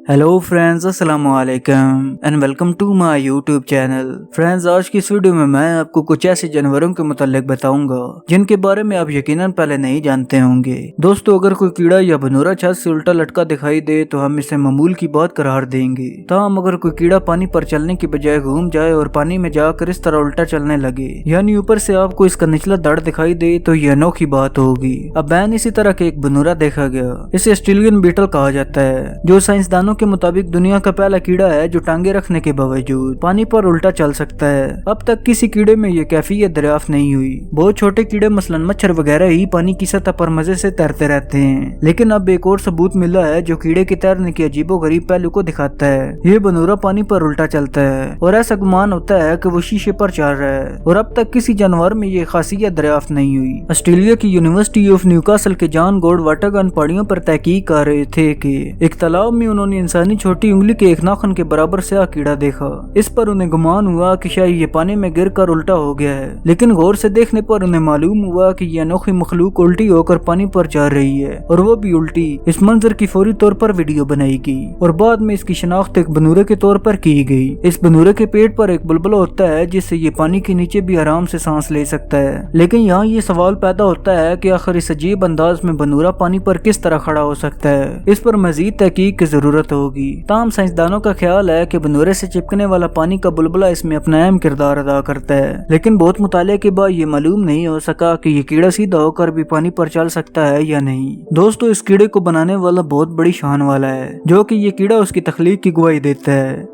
Hello friends, अस्सलाम वालेकुम and welcome to my YouTube channel. Friends, आज की इस वीडियो में मैं आपको कुछ ऐसे जानवरों के मुतालिक बताऊंगा जिनके बारे में आप यकीनन पहले नहीं जानते होंगे। दोस्तों, अगर कोई कीड़ा या भनूरा छत से उल्टा लटका दिखाई दे तो हम इसे मामूल की बात करार देंगे। ताहम अगर कोई कीड़ा पानी पर चलने की बजाय घूम जाए और पानी में जाकर इस तरह उल्टा चलने लगे, यानी ऊपर से आपको इसका निचला धड़ दिखाई दे, तो यह अनोखी बात होगी। अब बैन इसी तरह के एक भनूरा देखा गया। इसे ऑस्ट्रेलियन बीटल कहा जाता है, जो साइंसदानों के मुताबिक दुनिया का पहला कीड़ा है जो टांगे रखने के बावजूद पानी पर उल्टा चल सकता है। अब तक किसी कीड़े में ये कैफियत दरियाफ्त नहीं हुई। बहुत छोटे कीड़े मसलन मच्छर वगैरह ही पानी की सतह पर मजे से तैरते रहते हैं, लेकिन अब एक और सबूत मिला है जो कीड़े के तैरने के अजीबोगरीब पहलू को दिखाता है। ये भनूरा पानी पर उल्टा चलता है और ऐसा गुमान होता है कि वो शीशे पर चल रहा है, और अब तक किसी जानवर में ये खासियत दरियाफ्त नहीं हुई। ऑस्ट्रेलिया की यूनिवर्सिटी ऑफ न्यूकासल के जॉन गोल्ड वाटरगन पहाड़ियों पर तहकीक कर रहे थे कि एक तालाब में उन्होंने इंसानी छोटी उंगली के एक नाखून के बराबर स्याह कीड़ा देखा। इस पर उन्हें गुमान हुआ कि शायद ये पानी में गिरकर उल्टा हो गया है, लेकिन गौर से देखने पर उन्हें मालूम हुआ कि ये अनोखी मखलूक उल्टी होकर पानी पर जा रही है, और वो भी उल्टी। इस मंजर की फौरी तौर पर वीडियो बनाई गई और बाद में इसकी शनाख्त एक बनूरे के तौर पर की गई। इस बनूरे के पेट पर एक बुलबुला होता है जिससे ये पानी के नीचे भी आराम से सांस ले सकता है। लेकिन यहाँ ये सवाल पैदा होता है कि आखिर इस अजीब अंदाज में बनूरा पानी पर किस तरह खड़ा हो सकता है। इस पर मजीद तहकीक की जरूरत होगी। ताहम साइंसदानों का ख्याल है कि बनूरे से चिपकने वाला पानी का बुलबुला इसमें अपना अहम किरदार अदा करता है, लेकिन बहुत मुताले के बाद ये मालूम नहीं हो सका कि ये कीड़ा सीधा होकर भी पानी पर चल सकता है या नहीं। दोस्तों, इस कीड़े को बनाने वाला बहुत बड़ी शान वाला है, जो कि ये कीड़ा उसकी तख्लीक की गवाही देता है।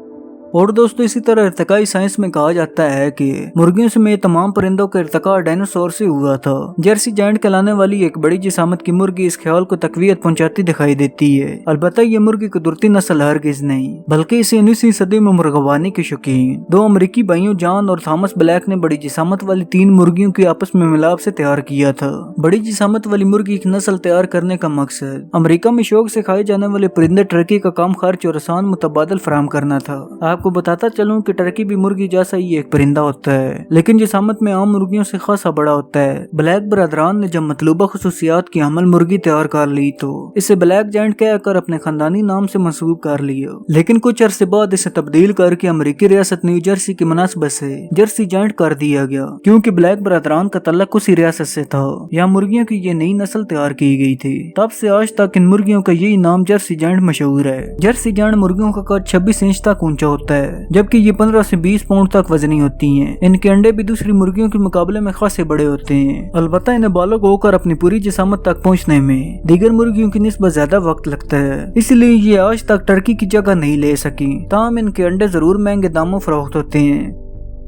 और दोस्तों, इसी तरह इर्तिकाई साइंस में कहा जाता है कि मुर्गियों में तमाम परिंदों का इर्तिका डायनासोर से हुआ था। जर्सी जायंट कहलाने वाली एक बड़ी जिसामत की मुर्गी इस ख्याल को तकवीयत पहुंचाती दिखाई देती है। अलबत्ता ये मुर्गी कुदरती नस्ल हरगिज नहीं, बल्कि इसे 19वीं सदी में मुर्गवानी के शौकीन दो अमरीकी भाइयों जॉन और थॉमस ब्लैक ने बड़ी जिसामत वाली 3 मुर्गियों की आपस में मिलाप से तैयार किया था। बड़ी जिसामत वाली मुर्गी की नस्ल तैयार करने का मकसद अमेरिका में शौक से खाए जाने वाले परिंदे टर्की का कम खर्च और आसान मुतबादल फराहम करना था। आपको बताता चलूं कि टर्की भी मुर्गी जैसा ही एक परिंदा होता है, लेकिन जिसामत में आम मुर्गियों से खासा बड़ा होता है। ब्लैक बरदरान ने जब मतलूबा खुसूसियात की हमल मुर्गी तैयार कर ली तो इसे ब्लैक जायंट कहकर अपने खानदानी नाम से मंसूब कर लिया, लेकिन कुछ अरसे बाद इसे तब्दील करके अमेरिकी रियासत न्यू जर्सी की मुनासबत से जर्सी जायंट कर दिया गया, क्योंकि ब्लैक बरदरान का तल्लुक उसी रियासत से था। यहाँ मुर्गियों की ये नई नस्ल तैयार की गई थी। तब से आज तक इन मुर्गियों का यही नाम जर्सी जायंट मशहूर है। जर्सी जायंट मुर्गियों का कद 26 इंच तक ऊंचा होता है, जबकि ये 15 से 20 पाउंड तक वजनी होती हैं। इनके अंडे भी दूसरी मुर्गियों के मुकाबले में खासे बड़े होते हैं। अलबत्ता इन्हें बालग होकर अपनी पूरी जिसामत तक पहुंचने में दीगर मुर्गियों की निस्बत ज्यादा वक्त लगता है, इसलिए ये आज तक टर्की की जगह नहीं ले सकी। ताहम इनके अंडे जरूर महंगे दामों फरोख्त होते हैं।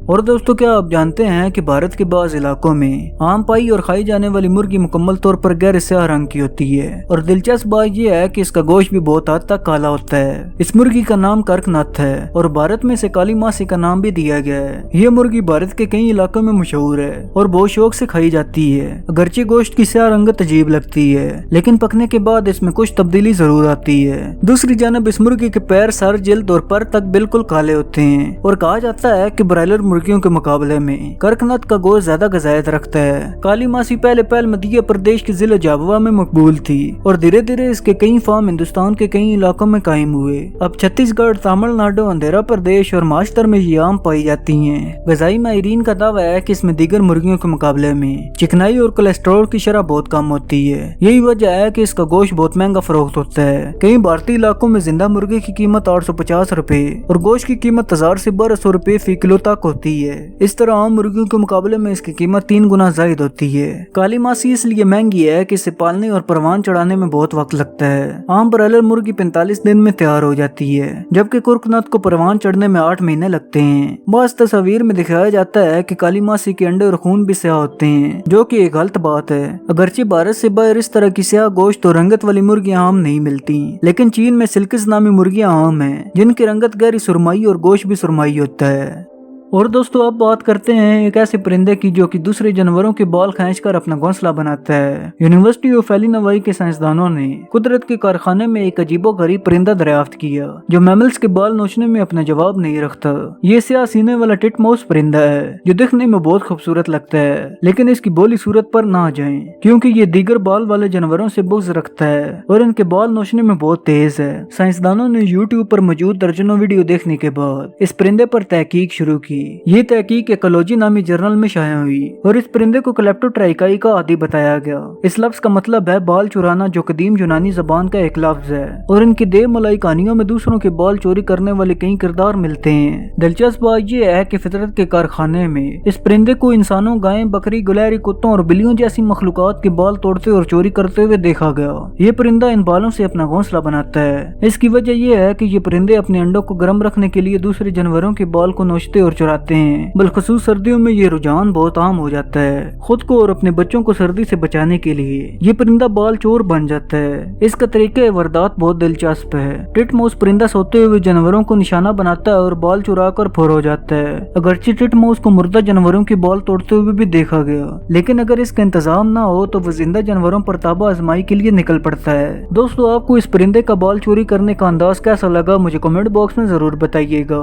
और दोस्तों, क्या आप जानते हैं कि भारत के बाज़ इलाकों में आम पाई और खाई जाने वाली मुर्गी मुकम्मल तौर पर गहरे स्याह रंग की होती है, और दिलचस्प बात यह है कि इसका गोश्त भी बहुत हद तक काला होता है। इस मुर्गी का नाम करकनाथ है और भारत में इसे काली मासी का नाम भी दिया गया है। यह मुर्गी भारत के कई इलाकों में मशहूर है और बहुत शौक से खाई जाती है। अगरचे गोश्त की स्याह रंगत अजीब लगती है, लेकिन पकने के बाद इसमें कुछ तब्दीली जरूर आती है। दूसरी जानब इस मुर्गी के पैर, सर, जिल्द और पर तक बिल्कुल काले होते हैं, और कहा जाता है कि ब्रायलर मुर्गियों के मुकाबले में करकनाथ का गोश्त ज्यादा गजायत रखता है। काली मासी पहले मध्य प्रदेश के जिले जाबुआ में मकबूल थी और धीरे धीरे इसके कई फार्म हिंदुस्तान के कई इलाकों में कायम हुए। अब छत्तीसगढ़, तमिलनाडु, आंध्र प्रदेश और महाराष्ट्र में ये आम पाई जाती हैं। गजाई माहिरीन का दावा है कि इसमें दीगर मुर्गियों के मुकाबले में चिकनाई और कोलेस्ट्रॉल की शरह बहुत कम होती है। यही वजह है कि इसका गोश्त बहुत महंगा फरोख्त होता है। कई भारतीय इलाकों में जिंदा मुर्गे की कीमत 850 रुपए और गोश्त की कीमत 1000 से 1200 रुपए फी किलो तक होती है। इस तरह आम मुर्गियों के मुकाबले में इसकी कीमत 3 गुना ज्यादा होती है। काली मासी इसलिए महंगी है कि इसे पालने और परवान चढ़ाने में बहुत वक्त लगता है। आम ब्रायलर मुर्गी 45 दिन में तैयार हो जाती है, जबकि कुरकनाथ को परवान चढ़ने में 8 महीने लगते हैं। बस तस्वीर में दिखाया जाता है कि काली मासी के अंडे और खून भी स्याह होते हैं, जो कि एक गलत बात है। अगरचे भारत से बाहर इस तरह की स्याह गोश्त और रंगत वाली मुर्गियां आम नहीं मिलती, लेकिन चीन में सिल्किस नामी मुर्गियां आम हैं, जिनकी रंगत गहरी सुरमई और गोश्त भी सुरमई होता है। और दोस्तों अब बात करते हैं एक ऐसे परिंदे की जो कि दूसरे जानवरों के बाल खींचकर अपना घोंसला बनाता है। यूनिवर्सिटी ऑफ इलिनॉइस के साइंसदानों ने कुदरत के कारखाने में एक अजीबोगरीब परिंदा दरियाफ्त किया जो मैमल्स के बाल नोचने में अपना जवाब नहीं रखता। ये स्याह सीने वाला टिटमाउस परिंदा है जो दिखने में बहुत खूबसूरत लगता है, लेकिन इसकी बोली सूरत पर ना जाएं क्योंकि ये दीगर बाल वाले जानवरों से बुग़्ज़ रखता है और इनके बाल नोचने में बहुत तेज है। साइंसदानों ने यूट्यूब पर मौजूद दर्जनों वीडियो देखने के बाद इस परिंदे पर तहकीक शुरू की। ये तहकीक इकोलॉजी नामी जर्नल में शाया हुई और इस परिंदे को क्लेप्टोट्राइकाई का आदी बताया गया। इस लफ्ज का मतलब है बाल चुराना, जो कदीम यूनानी जबान का एक लफ्ज है और इनकी देव मलाई कहानियों में दूसरों के बाल चोरी करने वाले कई किरदार मिलते हैं। दिलचस्प बात यह है कि फितरत के कारखाने में इस परिंदे को इंसानों, गायें, बकरी, गुलहरी, कुत्तों और बिल्लियों जैसी मखलूकात के बाल तोड़ते और चोरी करते हुए देखा गया। ये परिंदा इन बालों से अपना घोंसला बनाता है। इसकी वजह यह है कि ये परिंदे अपने अंडों को गर्म रखने के लिए दूसरे जानवरों के बाल को नोचते और चुराते हैं। बिलखसूस सर्दियों में ये रुझान बहुत आम हो जाता है। खुद को और अपने बच्चों को सर्दी से बचाने के लिए ये परिंदा बाल चोर बन जाता है। इसका तरीका वारदात बहुत दिलचस्प है। टिटमाउस परिंदा सोते हुए जानवरों को निशाना बनाता है और बाल चुरा कर फौर हो जाता है। अगरचे टिटमाउस को मुर्दा जानवरों के बाल तोड़ते हुए भी देखा गया, लेकिन अगर इसका इंतजाम ना हो तो वह जिंदा जानवरों पर ताबा आजमाई के लिए निकल पड़ता है। दोस्तों आपको इस परिंदे का बाल चोरी करने का अंदाज कैसा लगा मुझे कमेंट बॉक्स में जरूर बताइएगा।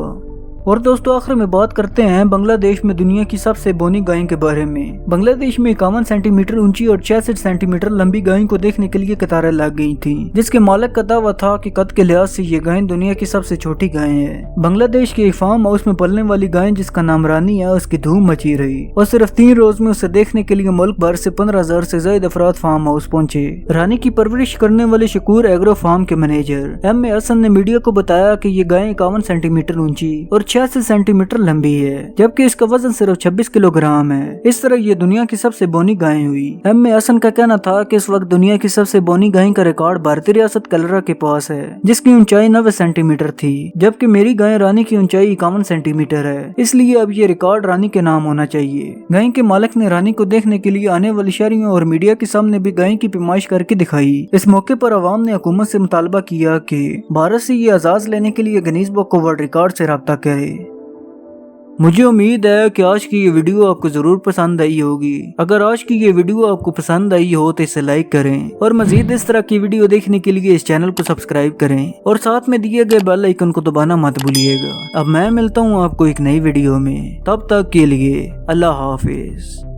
और दोस्तों आखिर में बात करते हैं बांग्लादेश में दुनिया की सबसे बौनी गाय के बारे में। बांग्लादेश में 51 सेंटीमीटर ऊंची और 66 सेंटीमीटर लंबी गाय को देखने के लिए कतारें लग गई थी, जिसके मालिक का दावा था कि कद के लिहाज से ये गाय दुनिया की सबसे छोटी गाय है। बांग्लादेश के एक फार्म हाउस में पलने वाली गाय जिसका नाम रानी है, उसकी धूम मची रही और सिर्फ 3 रोज में उसे देखने के लिए मुल्क भर से 15,000 से ज्यादा अफराद फार्म हाउस पहुंचे। रानी की परवरिश करने वाले शकूर एग्रो फार्म के मैनेजर M.A. हसन ने मीडिया को बताया कि ये गाय 51 सेंटीमीटर ऊंची और 66 सेंटीमीटर लंबी है, जबकि इसका वजन सिर्फ 26 किलोग्राम है। इस तरह ये दुनिया की सबसे बौनी गाय हुई। M.A. हसन का कहना था कि इस वक्त दुनिया की सबसे बौनी गाय का रिकॉर्ड भारतीय रियासत कलरा के पास है, जिसकी ऊंचाई 90 सेंटीमीटर थी, जबकि मेरी गाय रानी की ऊंचाई 51 सेंटीमीटर है। इसलिए अब ये रिकॉर्ड रानी के नाम होना चाहिए। गाय के मालिक ने रानी को देखने के लिए आने वाली शहरियों और मीडिया के सामने भी गाय की पैमाइश करके दिखाई। इस मौके पर अवाम ने हुकूमत से मुतालबा किया कि भारत से ये एजाज लेने के लिए Guinness book of world record से राब्ता करे। मुझे उम्मीद है कि आज की ये वीडियो आपको जरूर पसंद आई होगी। अगर आज की ये वीडियो आपको पसंद आई हो तो इसे लाइक करें और मजीद इस तरह की वीडियो देखने के लिए इस चैनल को सब्सक्राइब करें और साथ में दिए गए बेल आइकन को दबाना मत भूलिएगा। अब मैं मिलता हूँ आपको एक नई वीडियो में, तब तक के लिए अल्लाह हाफिज।